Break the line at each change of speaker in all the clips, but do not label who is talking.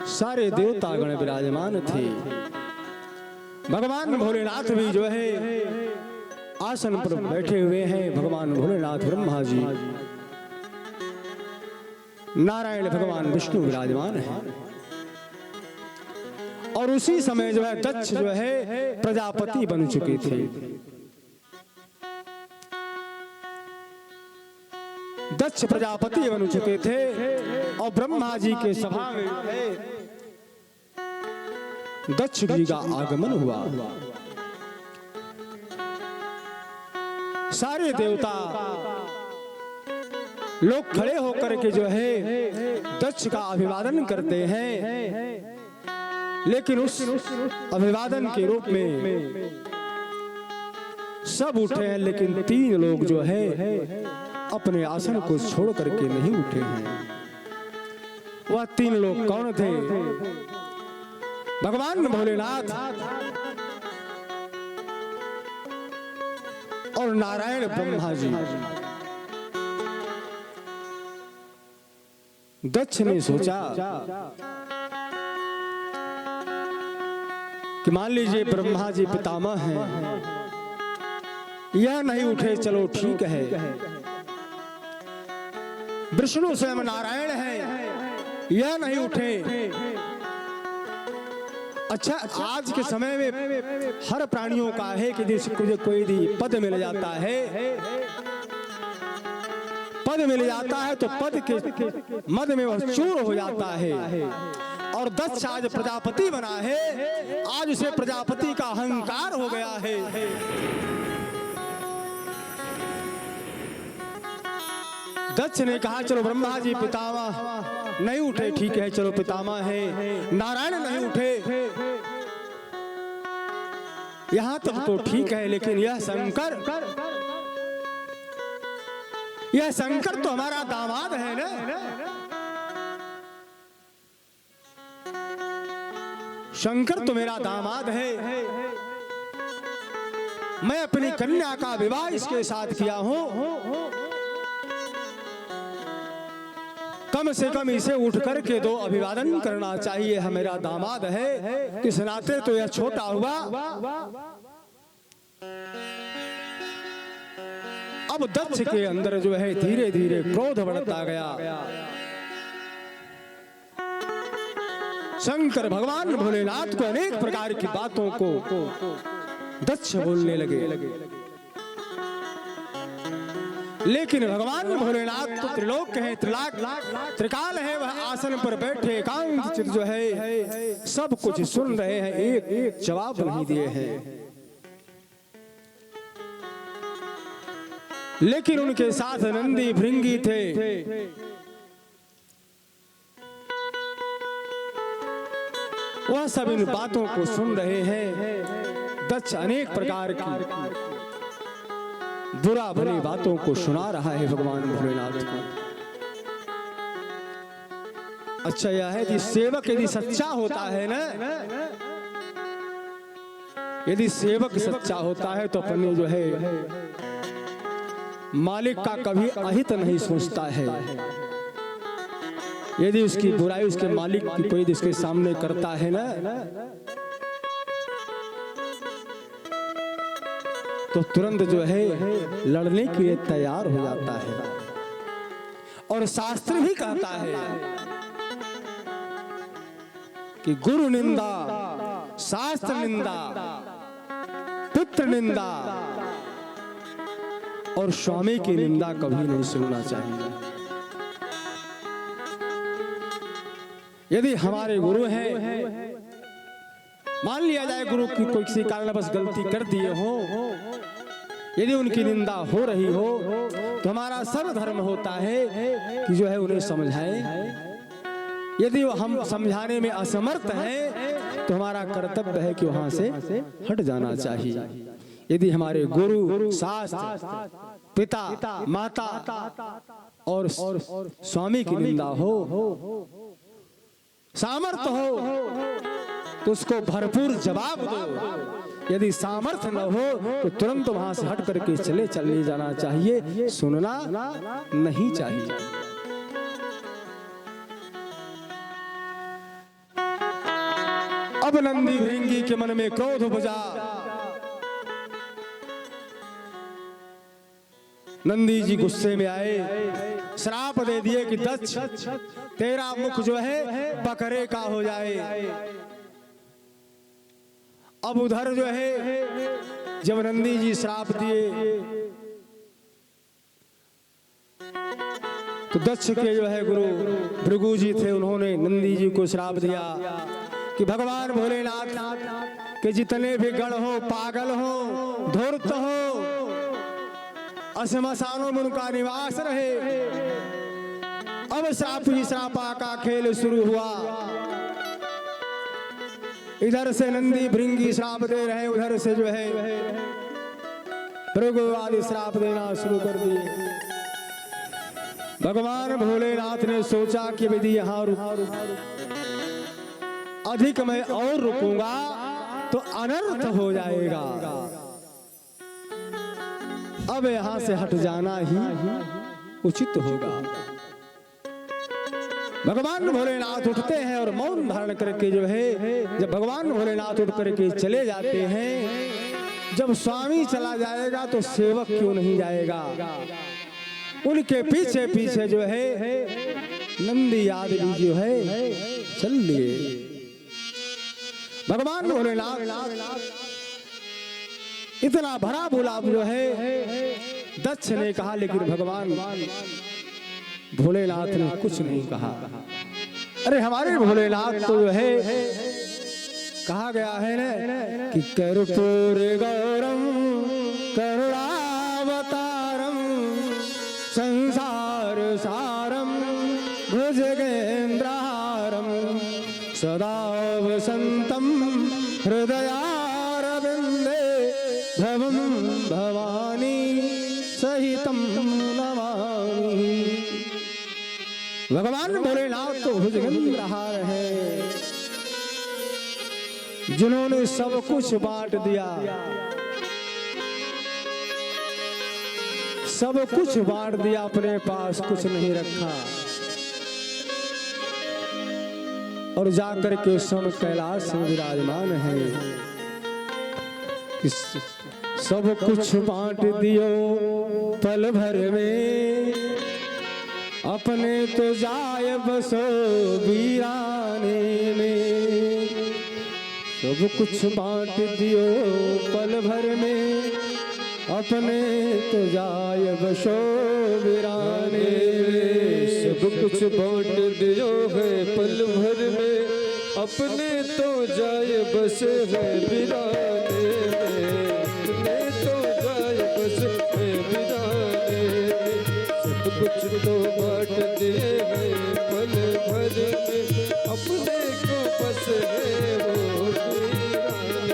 सारे देवतागण विराजमान थे। भगवान भोलेनाथ भी जो है आसन पर बैठे हुए हैं। भगवान भोलेनाथ ब्रह्मा जी, नारायण भगवान विष्णु विराजमान है। और उसी समय जो है दक्ष जो है प्रजापति बन चुके थे। दक्ष प्रजापति बन चुके थे और ब्रह्मा जी के सभा में दक्ष जी का आगमन हुआ। सारे देवता लोग खड़े होकर के जो है दक्ष का अभिवादन करते हैं, लेकिन उस अभिवादन के रूप में सब उठे हैं, लेकिन 3 लोग जो है अपने आसन को छोड़ करके नहीं उठे हैं। वह 3 लोग कौन थे? भगवान भोलेनाथ और नारायण ब्रह्मा जी। दक्ष ने सोचा कि मान लीजिए ब्रह्मा जी पितामह हैं, यह नहीं उठे, चलो ठीक है। विष्णु स्वयं नारायण है, यह नहीं उठे। अच्छा, आज के समय में हर प्राणियों का है कि जिसको कोई भी पद मिल जाता है, पद मिल जाता है तो पद के मद में वह चूर हो जाता है। और दक्ष आज प्रजापति बना है, आज उसे प्रजापति का अहंकार हो गया है। दक्ष ने कहा चलो ब्रह्मा जी पितामह नहीं उठे, ठीक है, चलो पितामह है। नारायण नहीं उठे, यहां तक तो ठीक है, लेकिन यह शंकर तो हमारा दामाद है ना। शंकर तो मेरा दामाद है, मैं अपनी कन्या का विवाह इसके साथ किया हूं। कम से कम इसे उठ करके दो अभिवादन करना चाहिए, है मेरा दामाद है, इस नाते तो यह छोटा हुआ। अब दक्ष के अंदर जो है धीरे धीरे क्रोध बढ़ता गया। शंकर भगवान भोलेनाथ को अनेक प्रकार की बातों को दक्ष बोलने लगे, लेकिन भगवान भोलेनाथ तो त्रिलोक है, त्रिकाल है, वह आसन पर बैठे एकांत चित्त जो है सब कुछ सुन रहे हैं, एक एक जवाब नहीं दिए हैं। लेकिन उनके साथ नंदी भृंगी थे। वह सब इन बातों को सुन रहे हैं। दक्ष अनेक प्रकार की बुरा भली बातों को सुना रहा है भगवान भोलेनाथ को। अच्छा यह है कि सेवक यदि सच्चा होता है ना, यदि सेवक सच्चा होता है तो अपने जो है मालिक का कभी अहित नहीं सोचता है। यदि उसकी बुराई उसके मालिक की कोई इसके सामने करता है ना, तो तुरंत जो है लड़ने के लिए तैयार हो जाता है। और शास्त्र भी कहता है कि गुरु निंदा, शास्त्र निंदा, पुत्र निंदा और स्वामी की निंदा कभी नहीं सुनना चाहिए। यदि हमारे गुरु हैं, मान लिया जाए गुरु की कोई किसी कारणवश गलती कर दिए हो, यदि उनकी निंदा हो रही हो तो हमारा सर्वधर्म होता है कि जो है उन्हें समझाएं। यदि हम समझाने में असमर्थ हैं तो हमारा कर्तव्य है कि वहां से हट जाना चाहिए। यदि हमारे गुरु, शास्त्र, पिता, माता और स्वामी की निंदा हो, सामर्थ्य हो तो उसको भरपूर जवाब दो। यदि सामर्थ्य न हो तो तुरंत वहां से हट करके चले जाना चाहिए, सुनना नहीं चाहिए। अब नंदी भृंगी के मन में क्रोध उपजा। नंदी जी गुस्से में आए, श्राप दे दिए कि दक्ष तेरा मुख जो है बकरे का हो जाए। अब उधर जो है जब नंदी जी श्राप दिए तो दक्ष के जो है गुरु भृगु जी थे, उन्होंने नंदी जी को श्राप दिया कि भगवान भोलेनाथ के जितने भी गण हो, पागल हो, धूर्त हो, श्मशानों में उनका निवास रहे। अब श्राप ही श्रापा का खेल शुरू हुआ। इधर से नंदी भृंगी श्राप दे रहे, उधर से जो है भृगु आदि श्राप देना शुरू कर दिए। भगवान भोलेनाथ ने सोचा कि यदि यहाँ अधिक मैं और रुकूंगा तो अनर्थ हो जाएगा, अब यहां से हट जाना ही उचित होगा। भगवान भोलेनाथ उठते हैं और मौन धारण करके जो है, जब भगवान भोलेनाथ उठ करके चले जाते हैं, जब स्वामी चला जाएगा तो सेवक क्यों नहीं जाएगा। उनके पीछे पीछे जो है नंदी आदि जो है चल लिए। भगवान भोलेनाथ इतना भरा बोला जो है दक्ष ने कहा, लेकिन भगवान भोलेनाथ ने कुछ नहीं कहा। अरे हमारे भोलेनाथ तो जो है कहा गया है ना कि कर्पूर गौरम करुणावतारम संसार सारम भुजगेंद्रहारम सदा वसंतम हृदयारविंदे भवम भवानी सहितम नमामि। भगवान भोलेनाथ तो भुजगेंद्रहार है, जिन्होंने सब कुछ बांट दिया, सब कुछ बांट दिया, अपने पास कुछ नहीं रखा, और जाकर के स्वयं कैलाश में विराजमान है। सब कुछ बांट दियो पल भर में, अपने तो जाय बसो वीराने में। सब कुछ बांट दियो पल भर में, अपने तो जाय बसो वीराने में।
सब कुछ बांट दियो है पल भर में, अपने तो जाय बसे है वीराने में। अपने तो जाय बसे है वीराने में। सब कुछ तो बांट दिए है पल भर में, अपने को बस है वो वीराने में।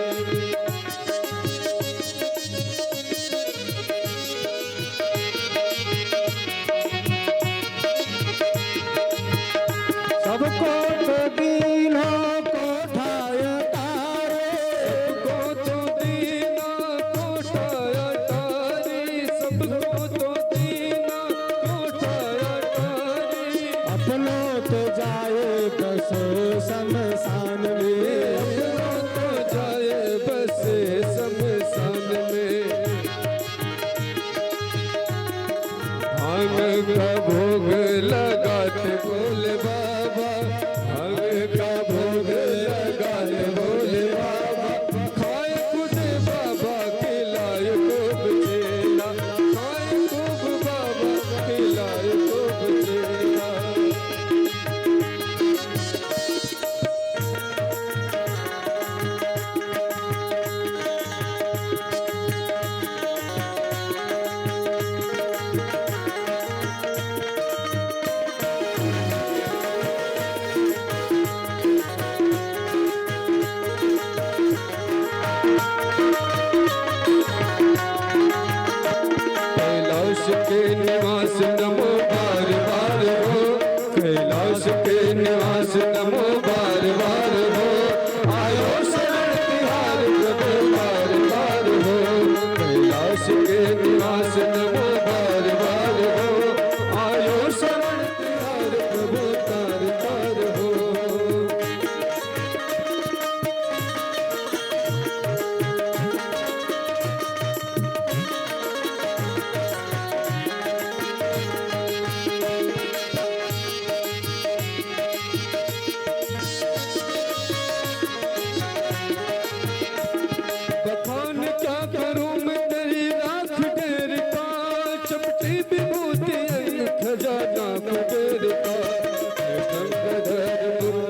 सबको तो दीनों को ठाया तारे,
सबको तो दीना कोठाया तारी, सबको तो दीना कोठाया तारी।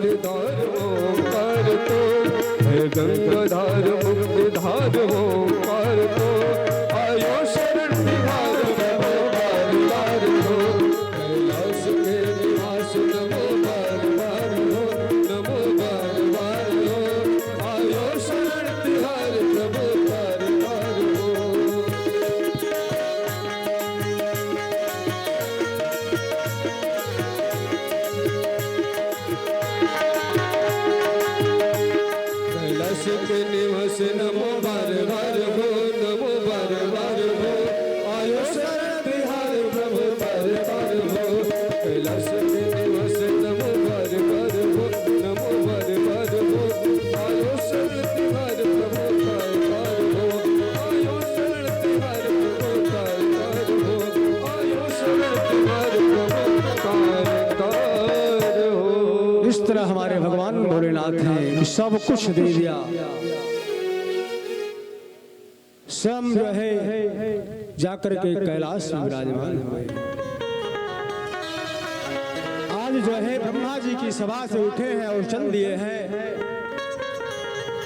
मुक्तिधार ओंकार तो है गंगाधार मुक्तिधार ओंकार तो आयो शरण तिहार प्रभु बार बार हो कैलाश के निवास नमो बार बार हो नमो बार बार हो आयो शरण तिहार प्रभु बार बार हो कैलाश के निवास नमो बार बार हो नमो बार बार हो आयो शरण तिहार प्रभु बार बार हो कैलाश के निवास नमो बार बार हो नमो बार बार हो आयो शरण तिहार प्रभु बार बार हो आयो शरण तिहार प्रभु बार बार हो आयो शरण तिहार प्रभु बार बार हो।
इस तरह हमारे भगवान भोलेनाथ हैं कि सब कुछ दे दिया, स्वयं जो है जाकर के कैलाश में विराजमान हुए। आज जो है ब्रह्मा जी की सभा से उठे हैं और चल दिए हैं,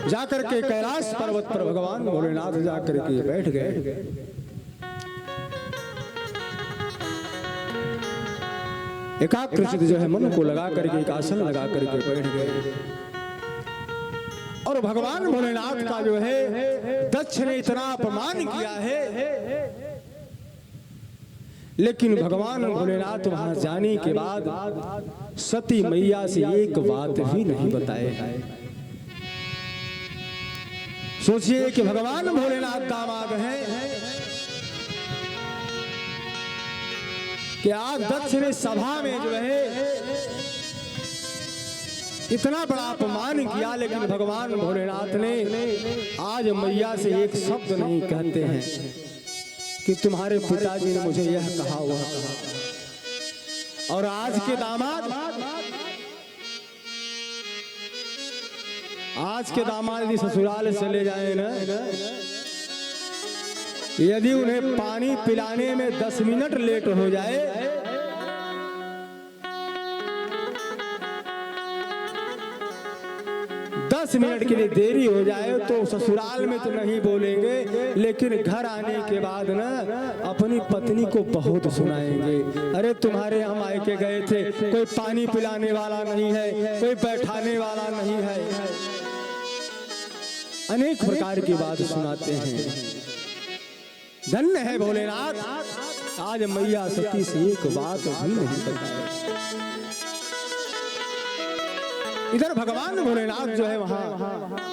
जाकर के कैलाश पर्वत पर भगवान भोलेनाथ जाकर के बैठ गए। एकाग्रचित जो है मन को लगा करके एक आसन लगा करके बैठ गए और भगवान भोलेनाथ का जो है दक्ष ने इतना अपमान किया है, लेकिन भगवान भोलेनाथ वहां जाने के बाद सती मैया से एक बात भी नहीं बताए। सोचिए कि भगवान भोलेनाथ दामाद हैं कि आज दक्ष ने सभा में जो है इतना बड़ा अपमान किया, लेकिन भगवान भोलेनाथ ने आज मैया से एक शब्द नहीं कहते हैं कि तुम्हारे पिताजी ने मुझे यह कहा वह कहा। और आज के दामाद यदि ससुराल चले जाए ना, यदि उन्हें पानी पिलाने में 10 मिनट लेट हो जाए, दस मिनट के लिए देरी हो जाए तो ससुराल में तो नहीं बोलेंगे, लेकिन घर आने के बाद ना अपनी पत्नी को बहुत सुनाएंगे। अरे तुम्हारे हम मायके गए थे, कोई पानी पिलाने वाला नहीं है, कोई बैठाने वाला नहीं है, अनेक प्रकार की बात सुनाते हैं। धन्य है भोलेनाथ, आज मैया सती से एक बात भी नहीं बताई। इधर भगवान भोलेनाथ जो है वहां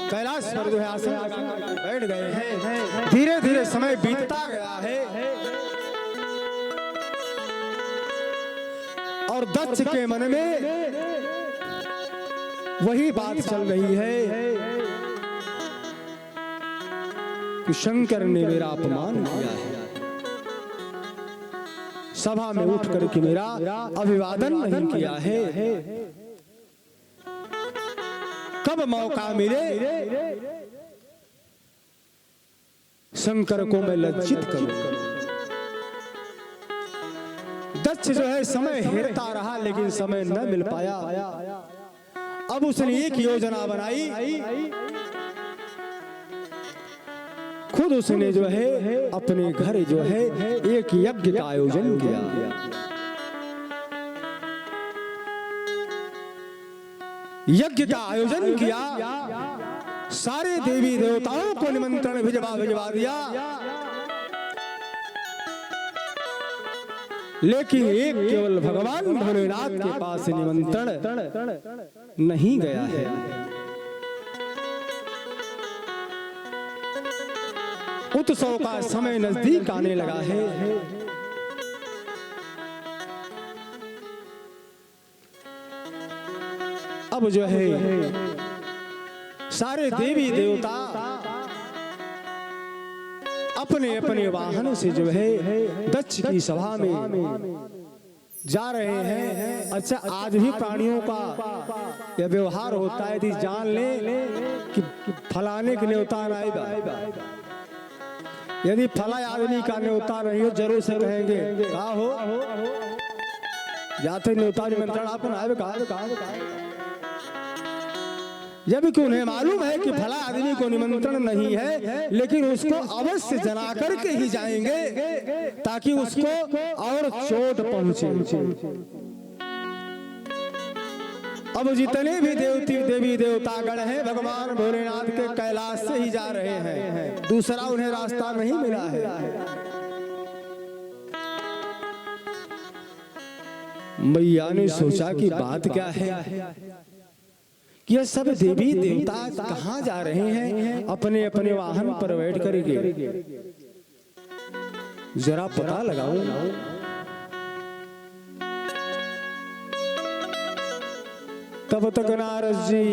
कैलाश पर जो है आसन बैठ गए हैं। धीरे धीरे समय बीतता गया है और दक्ष के मन में वही बात चल रही है कि शंकर ने मेरा अपमान किया है, सभा में उठ करके मेरा अभिवादन नहीं किया है। कब मौका मिले शंकर को मैं लज्जित करूं। दक्ष जो है समय हेरता रहा, लेकिन समय न मिल पाया। अब उसने एक योजना बनाई, खुद उसने जो है अपने घर जो है एक यज्ञ का आयोजन किया। यज्ञ का आयोजन किया, सारे देवी देवताओं को निमंत्रण भिजवा दिया, लेकिन एक केवल भगवान भोलेनाथ के पास निमंत्रण नहीं गया है। उत्सव का समय नजदीक आने लगा है। अब जो है सारे देवी देवता अपने अपने वाहनों से जो है दक्ष की सभा में जा रहे हैं। अच्छा, आज भी प्राणियों का यह व्यवहार होता है, यदि जान ले कि फलाने के न्योता आएगा, यदि फला आदमी का न्योता नहीं हो जरूर से कहेंगे कहा हो जाते न्योता निमंत्रण आपन आए कहा जबकि उन्हें मालूम है कि फला आदमी को निमंत्रण नहीं है, लेकिन उसको अवश्य जना करके ही जाएंगे ताकि उसको और चोट पहुंचे। अब जितने भी देवी देवतागण हैं भगवान भोलेनाथ के कैलाश से ही जा रहे हैं, दूसरा उन्हें रास्ता नहीं मिला है। मैया ने सोचा कि बात क्या है कि यह सब देवी देवता कहाँ जा रहे हैं अपने अपने वाहन पर बैठ करके, जरा पता लगाओ। तब तक नारद जी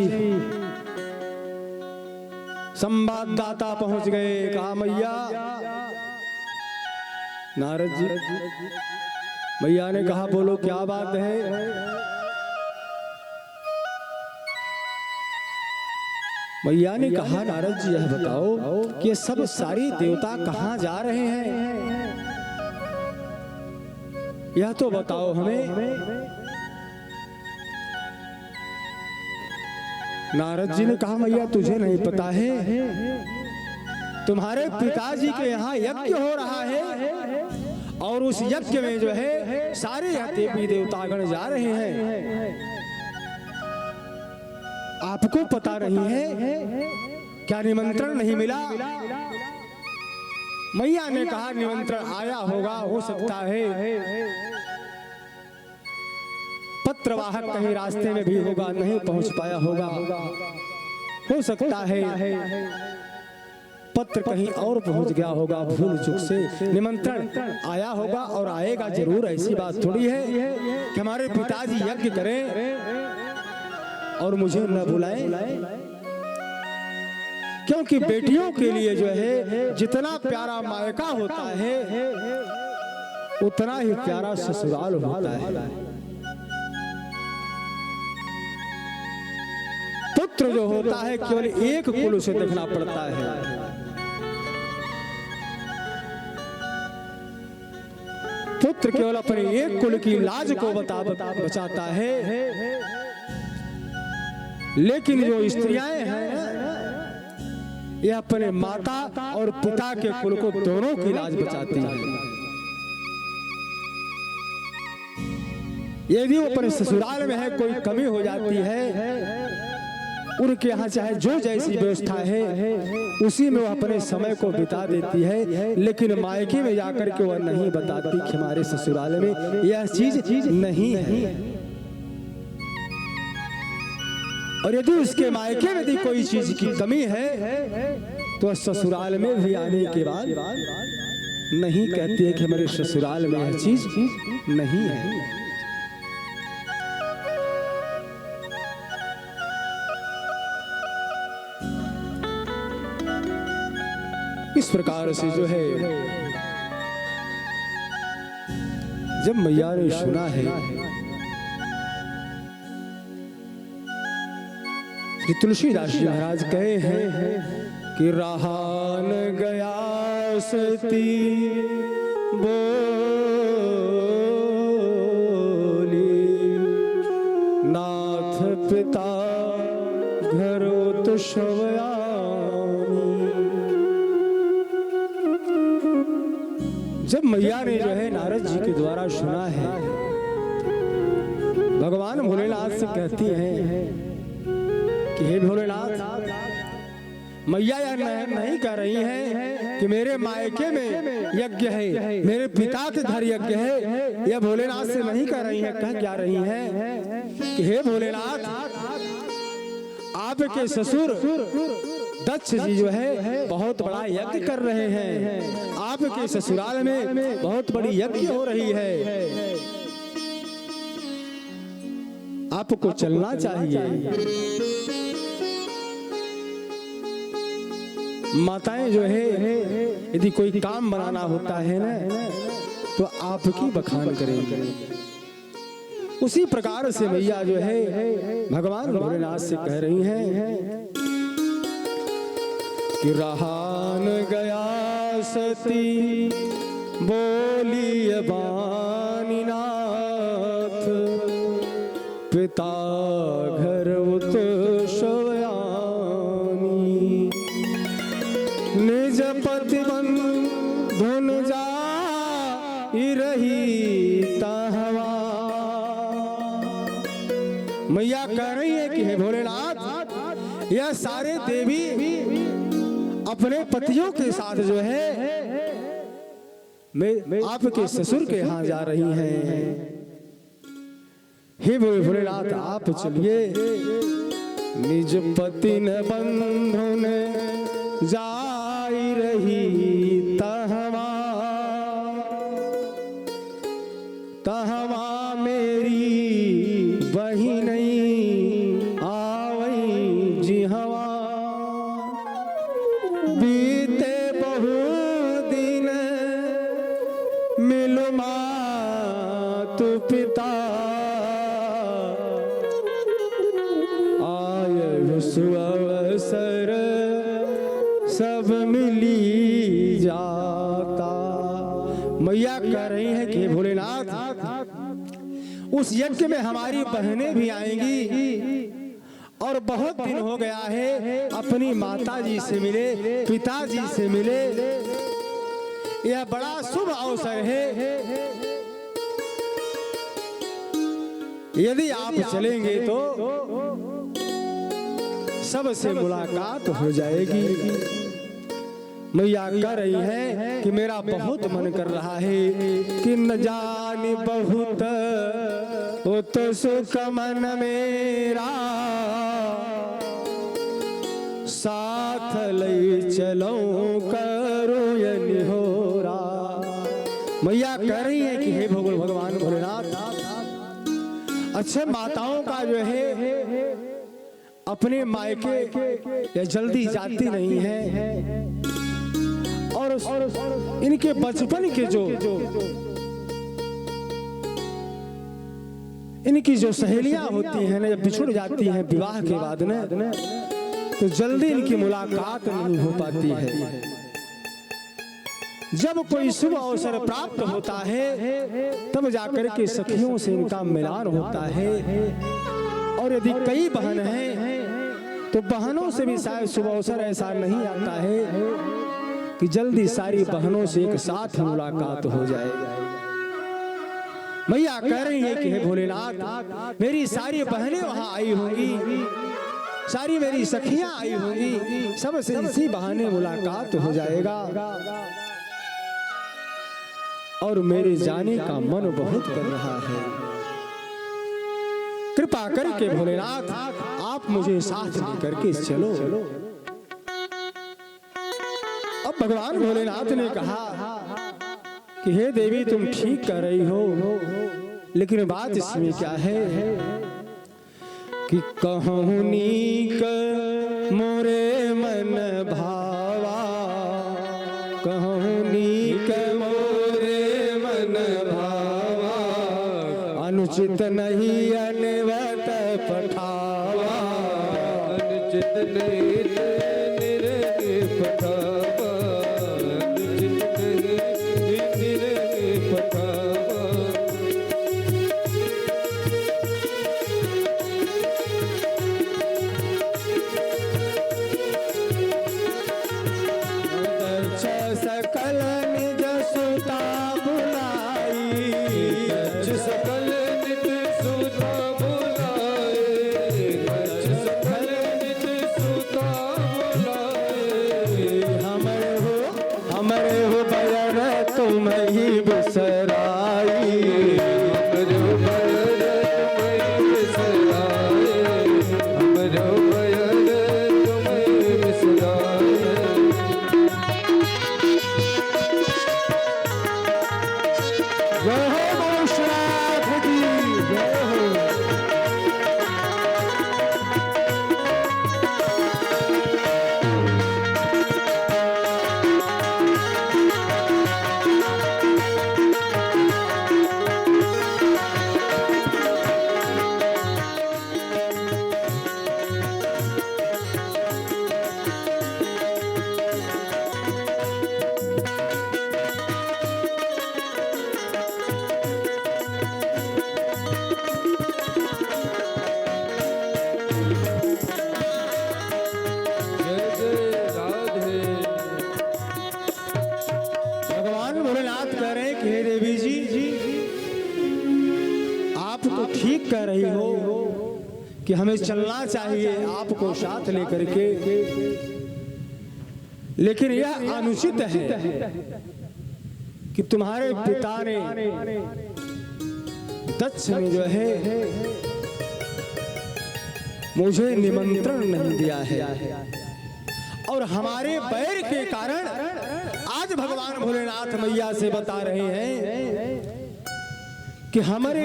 संवाददाता पहुंच गए। कहा मैया, नारद जी, मैया ने कहा बोलो क्या बात है। मैया ने कहा नारद जी यह बताओ कि सब सारी देवता कहाँ जा रहे हैं, यह तो बताओ हमें। नारद जी ने कहा मैया तुझे नहीं पता है, तुम्हारे पिताजी के यहाँ यज्ञ हो रहा है और उस यज्ञ में जो है सारे देवी देवतागण जा रहे हैं। आपको पता नहीं है क्या निमंत्रण नहीं मिला? मैया ने कहा निमंत्रण आया होगा, हो सकता है पत्रवाहक कहीं रास्ते में भी होगा, नहीं पहुंच पाया होगा। हो सकता है पत्र कहीं और पहुंच गया होगा, भूल चूक से। निमंत्रण आया होगा और आएगा जरूर, ऐसी बात थोड़ी है कि हमारे पिताजी यज्ञ करें और मुझे न बुलाएं। क्योंकि बेटियों के लिए जो है जितना प्यारा मायका होता है उतना ही प्यारा ससुराल होता है। पुत्र जो होता है केवल एक कुल से देखना पड़ता है। पुत्र केवल अपने एक कुल की लाज को बचाता है, लेकिन जो स्त्रियां हैं ये अपने माता और पिता के कुल को दोनों की लाज बचाती हैं। यदि वो अपने ससुराल में है कोई कमी हो जाती है, उनके यहाँ चाहे जो जैसी व्यवस्था है उसी में वो अपने समय को बिता देती है, लेकिन मायके में जाकर के वह नहीं बताती कि हमारे ससुराल में यह चीज नहीं है। और यदि उसके मायके में यदि कोई चीज की कमी है तो ससुराल में भी आने के बाद नहीं कहती है कि हमारे ससुराल में यह चीज नहीं है। इस प्रकार से जो है जब मैया ने सुना है कि तुलसीदास जी महाराज कहे हैं कि रहान गया सती बोली नाथ पिता घरो तो शवया। जब मैया ने जो है नारद जी के द्वारा सुना है, भगवान भोलेनाथ से कहती हैं कि हे भोलेनाथ, मैया यह नहीं कह रही हैं कि मेरे मायके में यज्ञ है, मेरे पिता के घर यज्ञ है, यह भोलेनाथ से नहीं कह रही हैं। कह क्या रही हैं कि हे भोलेनाथ, आपके ससुर दक्ष जी जो है बहुत बड़ा यज्ञ कर रहे हैं, आपके ससुराल में बहुत बड़ी यज्ञ हो रही है, आपको चलना चाहिए। माताएं जो है यदि कोई काम बनाना होता है ना तो आपकी बखान करेंगे। उसी प्रकार से मैया जो है भगवान भोलेनाथ से कह रही हैं कि रहान गया सती बोली बानीनाथ, पिता घर उत शवयानी। भोलेनाथ, यह सारे देवी अपने पतियों के साथ जो है मैं आपके ससुर के यहाँ जा रही हैं। हे भोलेनाथ, आप चलिए, निज पति न बंधु न जाई रही तहवा, तहवा मेरी बही नहीं आवई जी हवा, बीते बहु दिन मिलो मातु पिता, अवसर सब मिली जाता। मैया कह रही है कि भोलेनाथ, उस यज्ञ में हमारी बहनें भी आएंगी और बहुत दिन हो गया है अपनी माता जी से मिले, पिताजी से मिले। यह बड़ा शुभ अवसर है, यदि आप चलेंगे तो सबसे मुलाकात हो जाएगी। मैया कह रही है कि मेरा बहुत मन कर रहा है कि न जाने बहुत हो तो सुख मन मेरा, साथ ले चलो करो ये निहोरा। मैया कह रही है कि हे भगवान भोलेनाथ, अच्छे माताओं का जो है अपने मायके या जल्दी जाती नहीं है, और इनके बचपन के जो इनकी जो सहेलियां होती हैं ना, जब बिछुड़ जाती हैं विवाह के बाद ना, तो जल्दी इनकी मुलाकात नहीं हो पाती है। जब कोई शुभ अवसर प्राप्त होता है तब जाकर के सखियों से इनका मिलान होता है। और यदि कई बहन हैं तो बहनों से भी शायद शुभ अवसर ऐसा नहीं आता है कि जल्दी सारी बहनों से एक साथ मुलाकात हो जाए। मैया कह रही है कि हे भोलेनाथ, मेरी सारी बहनें वहां आई होंगी, सारी मेरी सखियां आई होंगी, सबसे इसी बहाने मुलाकात हो जाएगा और मेरे जाने का मन बहुत कर रहा है। कृपा करके भोलेनाथ आप मुझे साथ लेकर के चलो। अब भगवान भोलेनाथ ने कहा कि हे देवी, तुम ठीक कर रही हो, लेकिन बात इसमें क्या है कि कहूँ नीक मोरे मन भावा, कहूँ नीक मोरे मन भावा, अनुचित नहीं अनवत पठावा, अनुचित नहीं पठावा, अनुचित नहीं पठावा। सकल निज सुता बुलाई, सकल निज सुता बुलाई, सकल निज सुता बुलाई, कि हमें चलना चाहिए आपको साथ लेकर के, लेकिन यह अनुचित है कि तुम्हारे पिता ने दक्ष ने जो है मुझे निमंत्रण नहीं दिया है, और हमारे बैर के कारण आज भगवान भोलेनाथ मैया से बता रहे हैं कि हमारे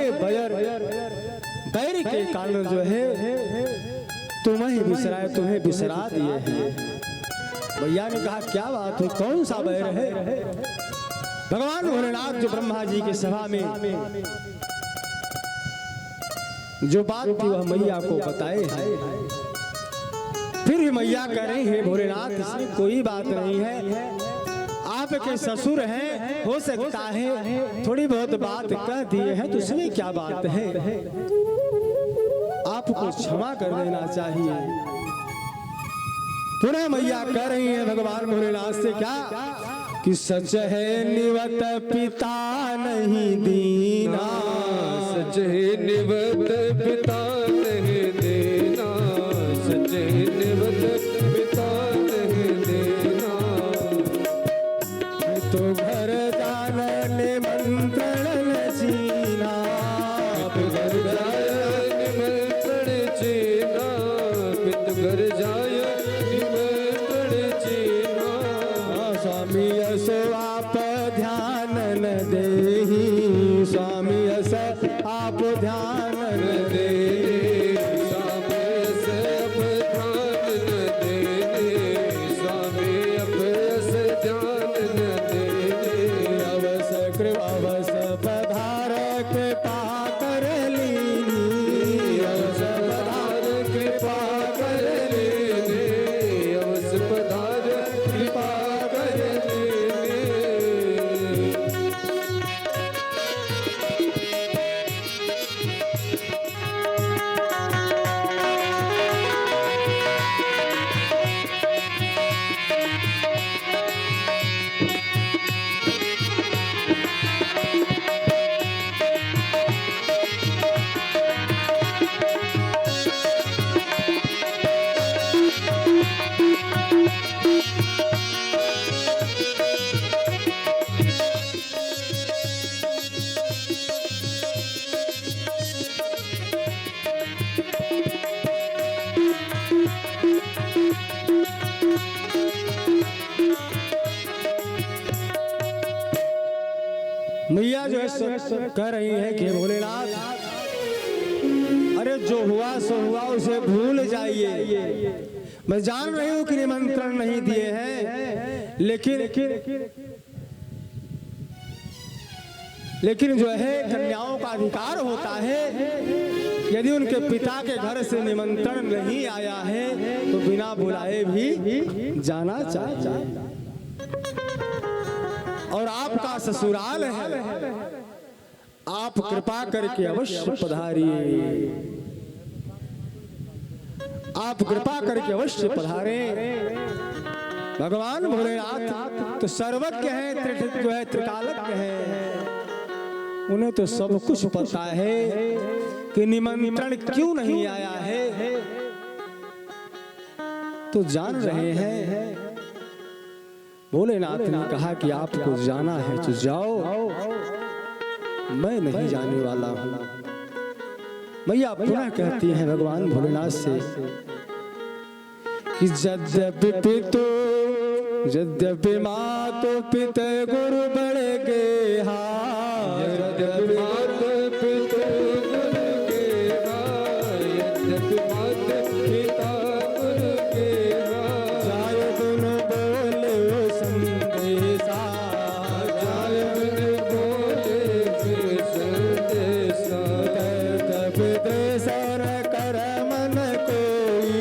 बैर के कारण जो है तुम्हें बिसरा दिए हैं। भैया ने कहा क्या बात है, कौन सा बैर है? भगवान भोलेनाथ जो ब्रह्मा जी की सभा में जो बात थी वह मैया को बताए हैं। फिर भी मैया कह रही है भोलेनाथ इसमें कोई बात नहीं है, आपके ससुर हैं, हो सकता है थोड़ी बहुत बात कह दिए हैं तो उसमें क्या बात है, आपको क्षमा कर देना चाहिए। पुनः मैया कह रही है भगवान भोलेनाथ से क्या कि सच है निवत पिता नहीं दीना,
सच है निवत पिता नहीं देना, सच है निवत पिता नहीं देना।
तो घर जाना निमंत्रण जीना,
घर जाय निमंत्रण जीना, पित घर जाय निमंत्रण जीना।
स्वामी असो आप ध्यान न देही, स्वामी अस आप ध्यान न
देने, स्वामी अस अब ध्यान न देने, स्वामी अब अस ध्यान न देने।
अवस कृपावस पधार कृपा कर लीनी,
अवस पधार कृपा कर लेने, अवस पधार कृपा कर लेने।
मैया जो है कह रही है कि भोलेनाथ अरे जो हुआ सो हुआ उसे भूल जाइए। मैं जान रही हूं कि निमंत्रण नहीं दिए हैं, लेकिन जो है कन्याओं का अधिकार होता है, यदि उनके पिता के घर से निमंत्रण नहीं आया है तो बिना बुलाए भी जाना चाहिए। और आपका ससुराल है, आप कृपा करके अवश्य पधारिए, आप कृपा करके अवश्य पधारे। भगवान भोलेनाथ तो सर्वज्ञ है, जो है त्रिकालज्ञ है, उन्हें तो सब कुछ पता है कि निमंत्रण क्यों नहीं आया है, तो जान रहे हैं। भोलेनाथ ने कहा कि आपको जाना है तो जाओ, मैं नहीं जाने वाला हूं। मैया पुनः कहती हैं भगवान भोलेनाथ से कि यद्यपि मातो पिता गुरु बड़े गेहा,
यद्यपि मातो पिता गुरु गेहा, यद्यपि मातो पिता गुरु गेहा।
जाय गुण बोले संदेशा,
जाय गुण बोले संदेशा।
तब देसर कर मन कोई,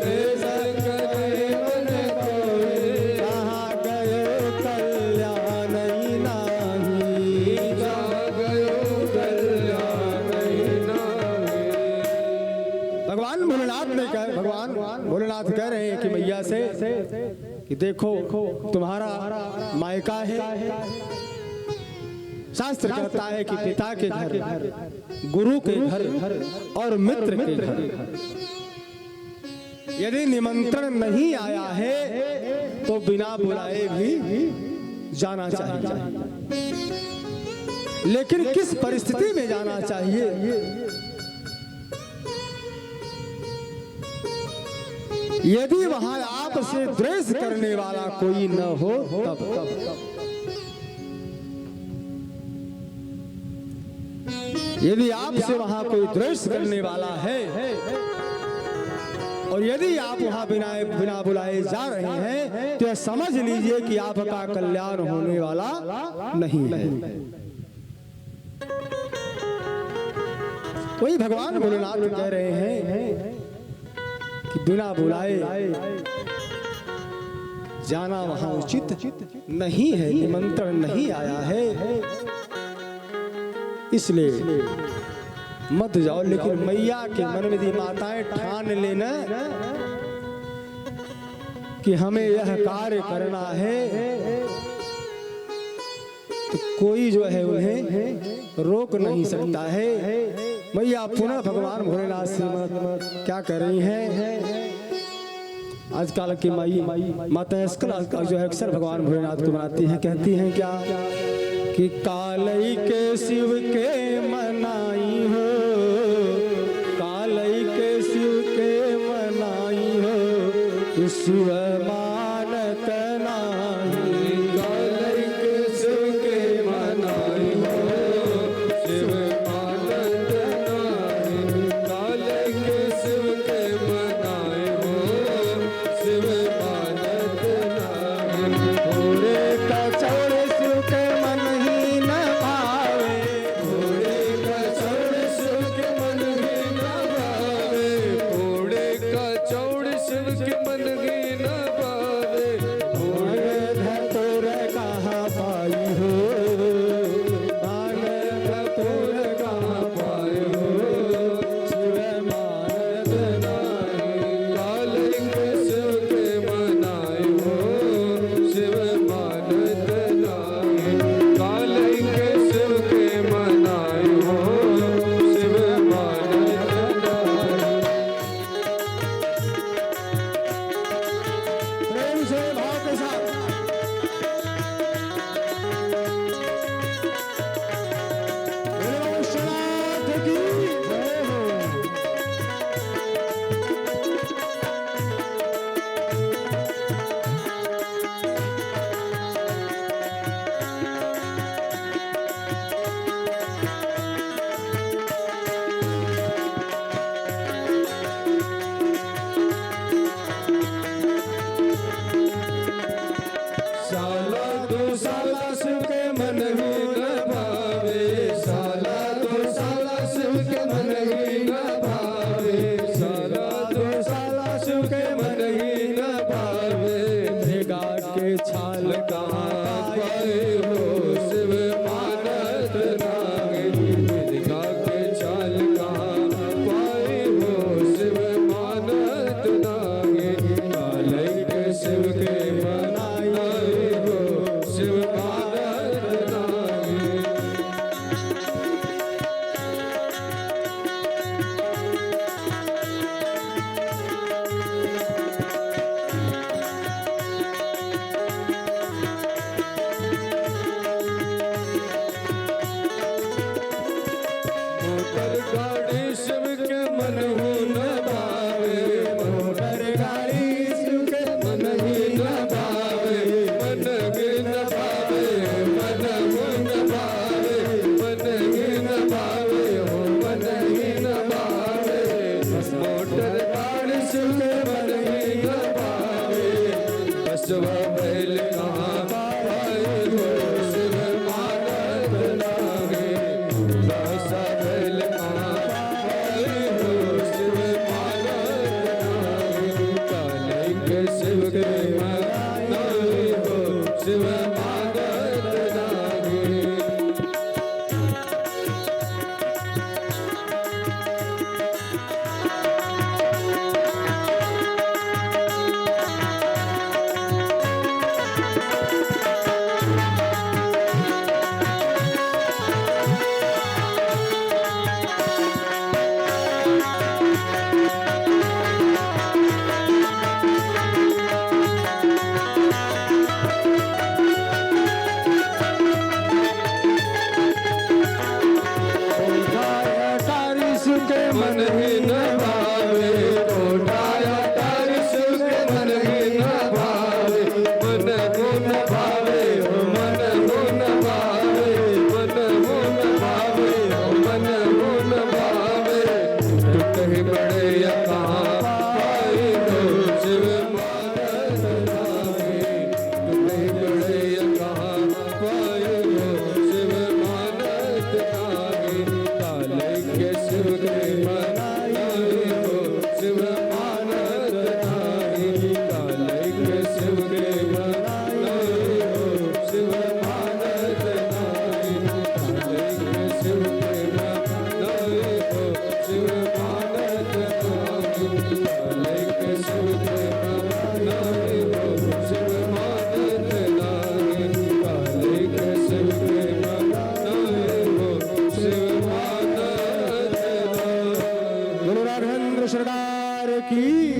देसर करे मन कोई।
कहाँ गयो कल्याण नाही,
जहाँ गयो कल्याण नाही।
भगवान भोलेनाथ कह रहे हैं कि मैया से कि देखो तुम्हारा मायका है, शास्त्र कहता है कि पिता के घर, गुरु के घर और मित्र के घर यदि निमंत्रण नहीं आया है तो बिना बुलाए भी जाना चाहिए। लेकिन किस परिस्थिति में जाना चाहिए? यदि वहां आपसे द्वेष करने वाला कोई न हो तब। यदि आपसे वहां कोई द्वेष करने वाला है और यदि आप वहां बिना बुलाए जा रहे हैं तो समझ लीजिए कि आपका कल्याण होने वाला नहीं है। वही भगवान भोलेनाथ कह रहे हैं कि बिना बुलाए जाना वहां उचित नहीं है, निमंत्रण नहीं आया है, इसलिए मत जाओ। लेकिन मैया के मन में यदि माताएं ठान लेना कि हमें यह कार्य करना है तो कोई जो है उन्हें रोक नहीं सकता है। मैया पुनः भगवान भोलेनाथ से क्या कर रही हैं? आजकल की माता जो है अक्सर भगवान भोलेनाथ को मनाती हैं, कहती हैं क्या कि कालई के शिव के मनाई हो, कालई के शिव के मनाई हो, शिव मानत नाही।
कालई के शिव के मनाई हो, शिव मानत नाही। कालई के शिव के मनाई हो, शिव मानत नाही।
थोड़े कचौड़े शिव के मन ही न भावे,
थोड़े कचौड़ शिव के मन ही न भावे, थोड़े कचौड़ शिव के मन ही न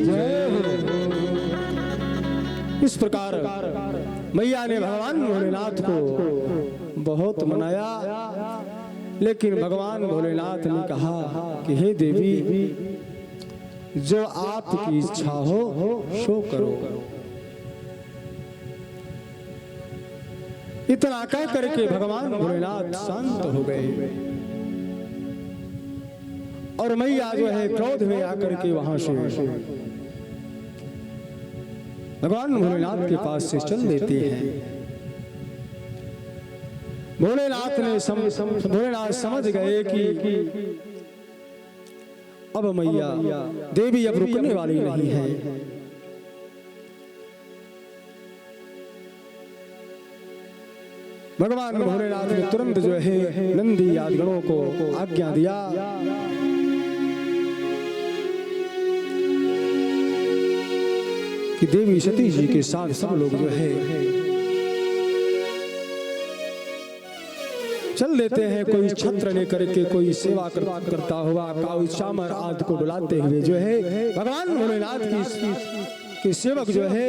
जय हो। इस प्रकार मैया ने भगवान भोलेनाथ को बहुत मनाया, लेकिन भगवान भोलेनाथ ने कहा कि हे देवी, जो आपकी इच्छा हो सो करो। इतना कह करके भगवान भोलेनाथ शांत हो गए और मैया जो है क्रोध में आकर के वहां से भगवान भोलेनाथ के पास से चल देती हैं। भोलेनाथ समझ गए कि अब मैया देवी अब रुकने वाली नहीं है। भगवान भोलेनाथ ने तुरंत जो है नंदी आदि गणों को आज्ञा दिया कि देवी सती जी के साथ सब लोग जो है चल लेते हैं। कोई छत्र लेकर के कोई सेवा करता हुआ काऊ चामर आदि को बुलाते हुए जो है भगवान भोलेनाथ की सेवक जो है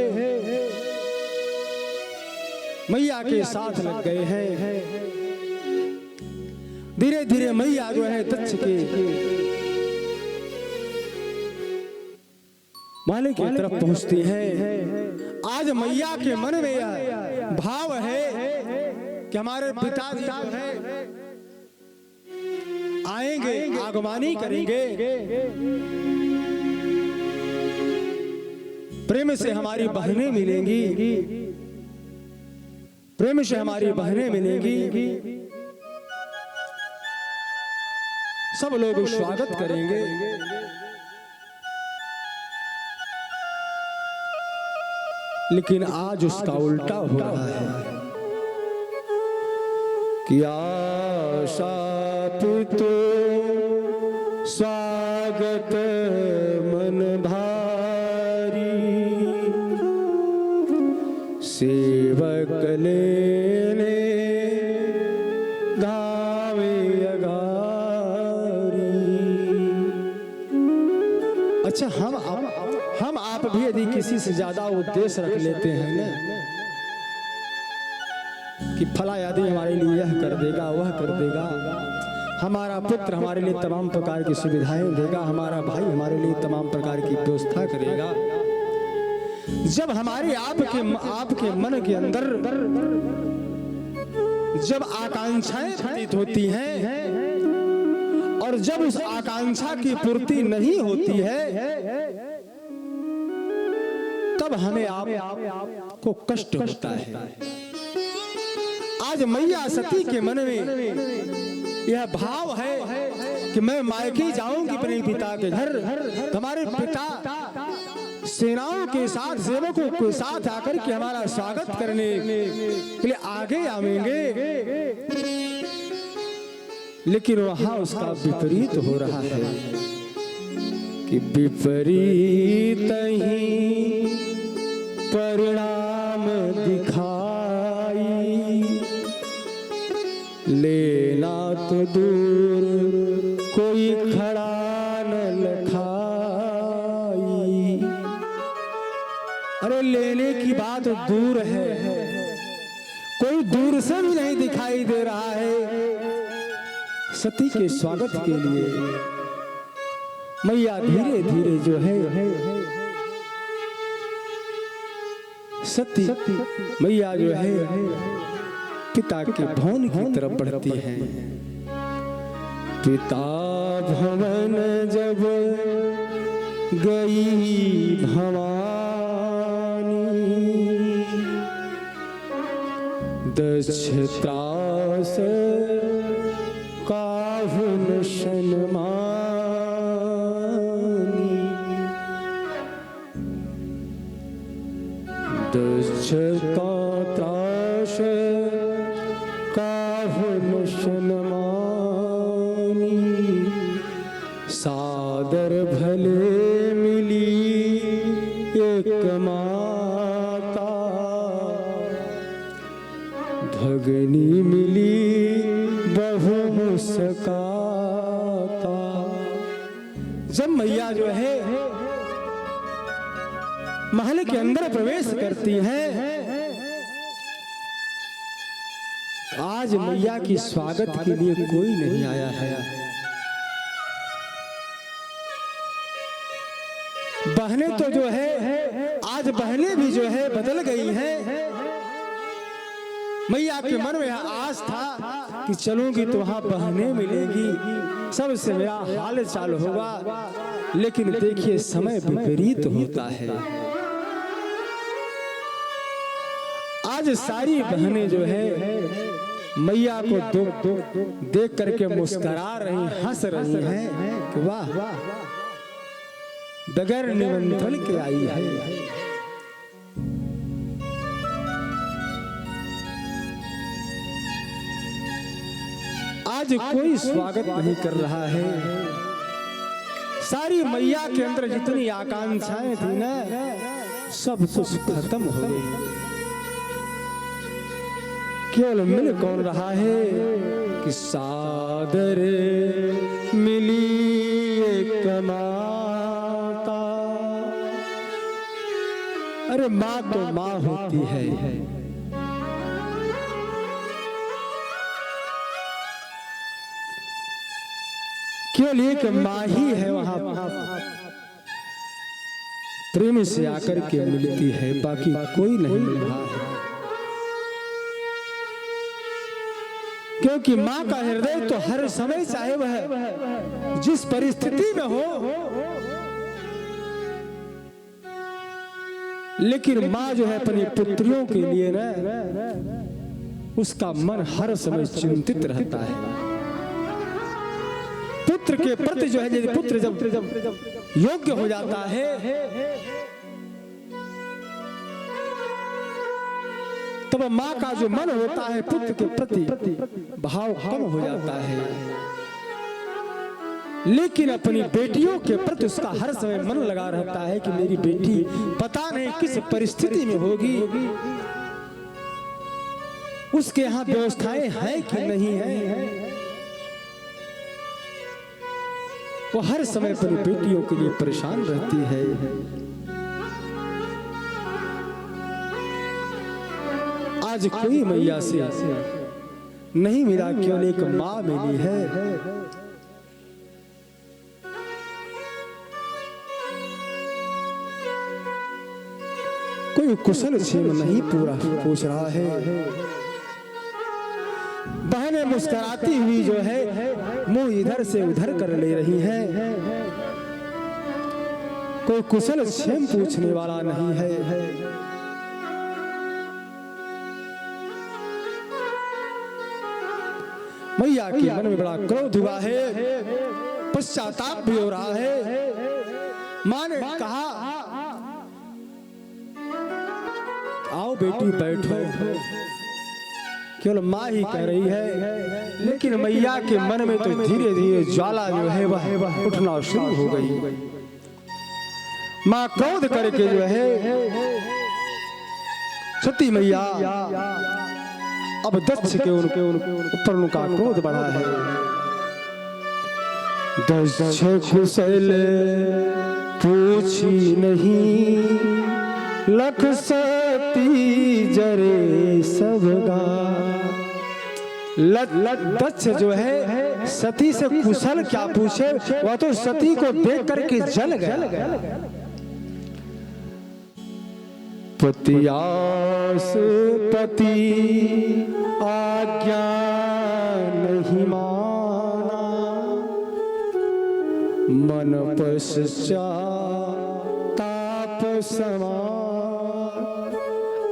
मैया के साथ लग गए हैं। धीरे धीरे मैया जो है दक्ष के माले की तरफ पहुंचती है। आज मैया के मन में यह भाव है कि हमारे पिताजी जो है आएंगे, आगमनी करेंगे, प्रेम से हमारी बहनें मिलेंगी, प्रेम से हमारी बहनें मिलेंगी, सब लोग स्वागत करेंगे। लेकिन आज उसका उल्टा हो रहा है कि आशाप तो स्वागत मन भारी, सेवक लेने गावे अगारी। अच्छा, हम आप भी यदि किसी से ज्यादा उद्देश्य रख लेते हैं ना कि फला आदमी हमारे लिए यह कर देगा, वह कर देगा, हमारा पुत्र हमारे लिए तमाम प्रकार की सुविधाएं देगा, हमारा भाई हमारे लिए तमाम प्रकार की व्यवस्था करेगा। जब हमारे आपके मन के अंदर जब आकांक्षाएं प्रतीत होती हैं और जब उस आकांक्षा की पूर्ति नहीं होती है तब हमें आप को कष्ट होता है। आज मैया सती के मन में यह भाव है कि मैं मायके जाऊंगी अपने पिता के घर, हमारे पिता सेनाओं के साथ, सेवकों के साथ आकर के हमारा स्वागत करने के लिए आगे आवेंगे, लेकिन वहां उसका विपरीत हो रहा है कि विपरीत ही परिणाम दिखाई, लेना तो दूर कोई खड़ा न लखाई। अरे लेने की बात दूर है, कोई दूर से भी नहीं दिखाई दे रहा है। सती के स्वागत के लिए मैया धीरे धीरे जो है सती मैया जो है पिता के भवन की तरफ बढ़ती है। पिता भवन जब गई भवानी, दक्षत्रास काहुन सन्मानी, दक्ष का त्रास काहुन सन्मानी, सादर भले मिली एक माता, भगनी मिली बहु मुस्काता। जब मैया जो है महल के अंदर प्रवेश करती हैं। आज मैया की स्वागत के लिए कोई नहीं आया है। बहनें तो जो है आज बहनें भी जो है बदल गई हैं। मैया के मन में आस था कि चलूंगी तो वहां बहनें मिलेगी, सबसे मेरा हाल चाल होगा, लेकिन देखिए समय विपरीत होता है। आज सारी बहनें जो है मैया को देख करके मुस्कुरा रही, हंस रही हैं कि वाह बगैर निमंत्रण के आई है। आज कोई स्वागत नहीं कर रहा है। सारी मैया के अंदर जितनी आकांक्षाएं थी ना, सब कुछ खत्म हो गई। केवल मिल कौन रहा है कि सादर मिली एक माता। अरे माँ तो माँ होती है, केवल एक माँ ही है वहां प्रेम से आकर के मिलती है, बाकी कोई नहीं मिल रहा है। क्योंकि माँ का हृदय तो हर समय चाहे वह जिस परिस्थिति में हो, लेकिन माँ जो है अपनी पुत्रियों के लिए ना, उसका मन हर समय चिंतित रहता है। पुत्र के प्रति जो है, यदि पुत्र जब योग्य हो जाता है तब माँ का जो मन होता है पुत्र के प्रति भाव कम हो जाता है, लेकिन अपनी बेटियों के प्रति उसका हर समय मन लगा रहता है कि मेरी बेटी पता नहीं किस परिस्थिति में होगी, उसके यहाँ व्यवस्थाएं हैं कि नहीं है। वो हर समय अपनी बेटियों के लिए परेशान रहती है। आज कोई मैया से नहीं मिला, केवल एक माँ मिली है। कोई कुशल क्षेम नहीं पूरा पूछ रहा है। बहनें मुस्कुराती हुई जो है मुंह इधर से उधर कर ले रही हैं। कोई कुशल क्षेम पूछने वाला नहीं है। मैया के मन में बड़ा क्रोध हुआ है, पश्चाताप भी हो रहा है। माँ ने कहा आओ बेटी बैठो। केवल माँ ही कह रही है, लेकिन मैया के मन में तो धीरे धीरे ज्वाला जो है वह उठना शुरू हो गई। माँ क्रोध करके जो है सती मैया अब दक्ष के उनके ऊपर उनका क्रोध बढ़ा है। दक्ष कुशल पूछी नहीं, लख सती जरे सबगा। दक्ष जो है सती से कुशल क्या पूछे, वह तो सती को देख करके जल गया। पतियास पति आज्ञा नहीं माना, मन पश्चाताप समान।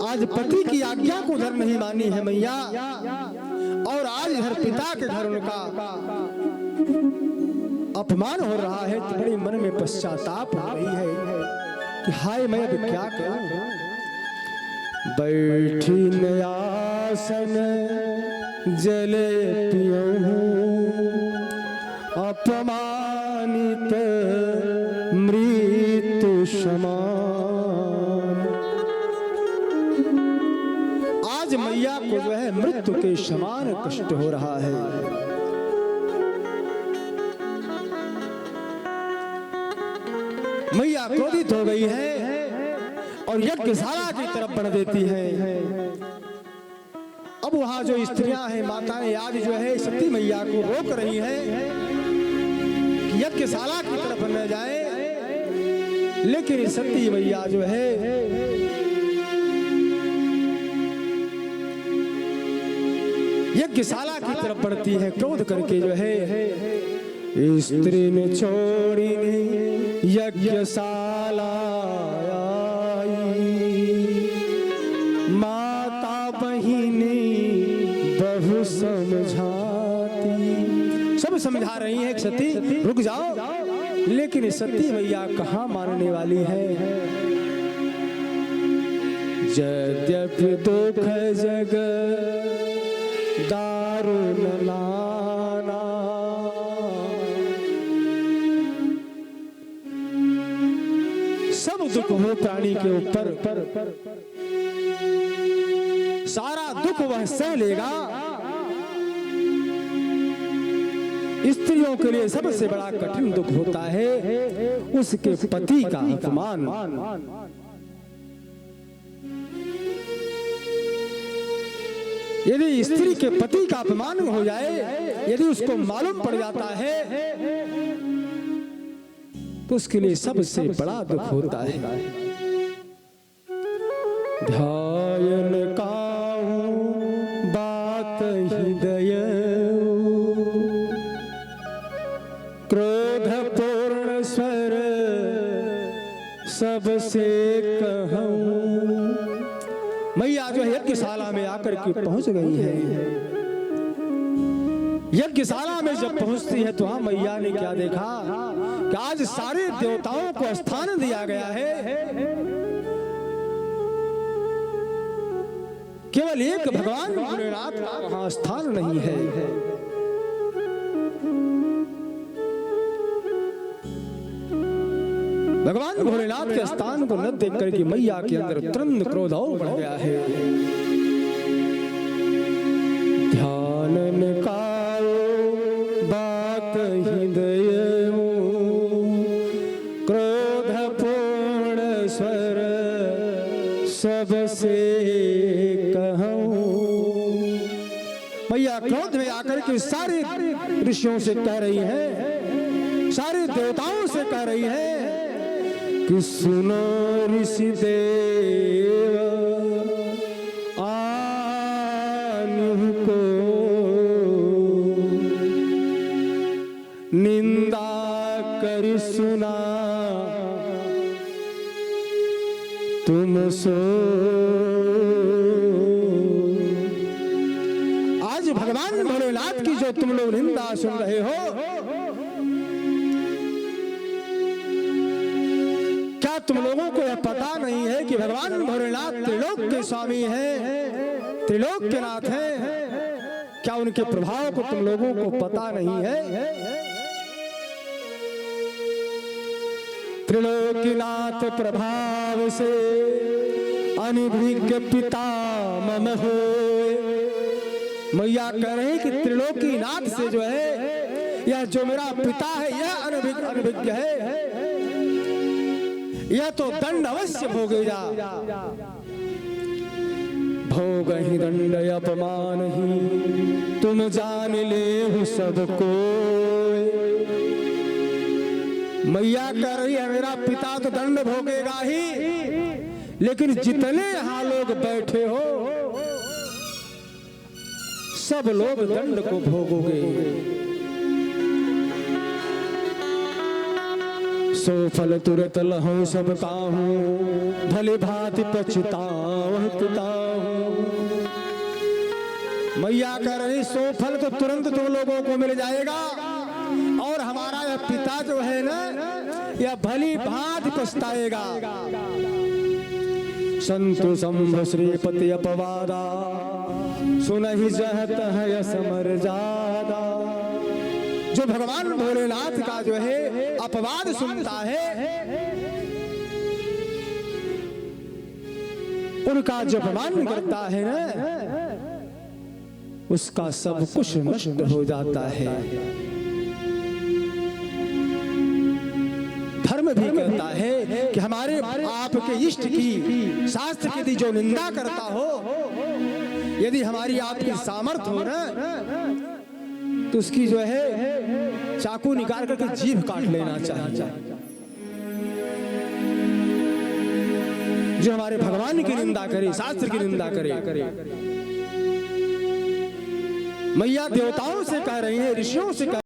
आज पति की आज्ञा को उधर नहीं मानी है मैया, और आज इधर पिता के घर उनका अपमान हो रहा है, तो बड़ी मन में पश्चाताप हो रही है कि हाय मैं अब क्या करूं। बैठी आसन जले पियूं, अपमानित मृत्यु समान। आज मैया को जो है मृत्यु के समान कष्ट हो रहा है। मैया क्रोधित हो गई है, और यज्ञशाला की तरफ बढ़ देती है। अब वहां जो स्त्रियां हैं, माताएं आदि जो है सती मैया को रोक रही हैं कि यज्ञशाला की तरफ न जाए, लेकिन सती मैया जो है यज्ञशाला की तरफ बढ़ती है। क्रोध करके जो है स्त्री ने छोड़ी ने यज्ञशाला माता बहिनी बहु समझाती। सब समझा रही है सती रुक जाओ, लेकिन सती मैया कहाँ मानने वाली है। यद्यपि दुख जग दारुण नाना, सब दुख हो प्राणी के ऊपर, सारा दुख वह सह लेगा। स्त्रियों के लिए सबसे बड़ा कठिन दुख होता है उसके पति का अपमान। यदि स्त्री के पति का अपमान हो जाए, यदि उसको मालूम पड़ जाता है, तो उसके लिए सबसे बड़ा दुख होता है। ध्यान काहू बात हृदय, क्रोध पूर्ण स्वर सबसे कहूं। मैया जो है यज्ञशाला में आकर के पहुंच गई है। यज्ञशाला में जब पहुंचती है तो हाँ मैया ने क्या देखा कि आज सारे देवताओं को स्थान दिया गया है, केवल एक भगवान भोलेनाथ का वहां स्थान नहीं है। भगवान भोलेनाथ के स्थान को न देख करके मैया के अंदर तुरंत क्रोध और बढ़ गया है। ध्यान कायो बात हृदय, क्रोध पूर्ण स्वर सबसे कहूं। मैया क्रोध में आकर के सारे ऋषियों से कह रही है, सारे देवताओं से कह रही है कि सुनो ऋषि देव आनु को निंदा कर सुना तुम सो। आज भगवान भोलेनाथ की जो तुम लोग निंदा सुन रहे हो, तुम लोगों को यह पता नहीं है कि भगवान भोलेनाथ त्रिलोक के स्वामी हैं, त्रिलोक के नाथ हैं। क्या उनके प्रभाव को तुम लोगों को पता नहीं है? त्रिलोकीनाथ प्रभाव से अनभिज्ञ पिता मम होए। मैया कह रहे कि त्रिलोकीनाथ से जो है यह जो मेरा पिता है यह अनभिज्ञ है, यह तो दंड अवश्य भोगेगा। भोग ही दंड अपमान ही तुम जान ले हो सबको। मैया कह रही है मेरा पिता तो दंड भोगेगा ही, लेकिन जितने यहाँ लोग बैठे हो सब लोग दंड को भोगोगे। सो फल तुरत लहो सब काहू, भले भांति पछतावह पिताहू। मैया कह रही सो फल तो तुरंत तुम लोगों को मिल जाएगा, और हमारा यह पिता जो है ना यह भली भांति पछताएगा। संतु संभ श्रीपति अपवादा, सुनहि जहत है समर जादा। जो भगवान भोलेनाथ का जो है अपवाद सुनता है, उनका जो अपमान करता है ना, उसका सब कुछ नष्ट हो जाता है। धर्म भी कहता है कि हमारे आपके इष्ट की शास्त्र की यदि जो निंदा करता हो, यदि हमारी आपकी सामर्थ्य हो ना, तो उसकी जो है चाकू निकाल करके जीभ काट लेना चाहिए। जो हमारे भगवान की निंदा करे, शास्त्र की निंदा करे, मैया देवताओं से कह रही है, ऋषियों से कह